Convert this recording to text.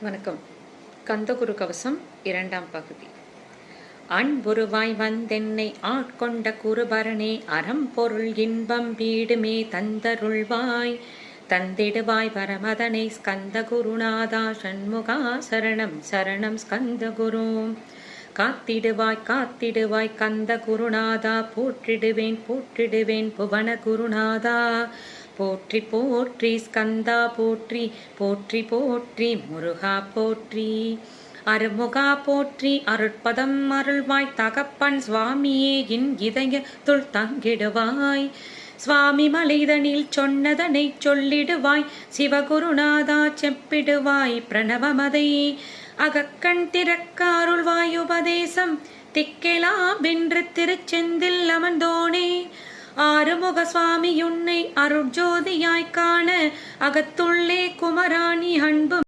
வணக்கம். கந்தகுரு கவசம் 2ஆம் பகுதி. அன்புருவாய் வந்தென்னை ஆட்கொண்ட குருபரனே, அறம்பொருள் இன்பம் வீடுமே தந்தருள்வாய். தந்திடுவாய் பரமதனை ஸ்கந்த குருநாதா ஷண்முகா சரணம் சரணம் ஸ்கந்த குரு. காத்திடுவாய் காத்திடுவாய் கந்த குருநாதா, போற்றிடுவேன் போற்றிடுவேன் புவன குருநாதா. போற்றி போற்றி ஸ்கந்தா போற்றி, போற்றி போற்றி முருகா போற்றி. அருமுகா போற்றி, அருட்பதம் அருள்வாய் தகப்பன் சுவாமியே, என் இதயத்துள் தங்கிடுவாய். சுவாமி மலைதனில் சொன்னதனை சொல்லிடுவாய், சிவகுருநாதா செப்பிடுவாய் பிரணவமதை. அகக்கண் திறக்க அருள்வாய் உபதேசம், திக்கெலாம் வென்று திருச்செந்தில் அமர்ந்தோனே. ஆறுமுக சுவாமி உன்னை அருட்ஜோதியாய் காண, அகத்துள்ளே குமராணி அன்பு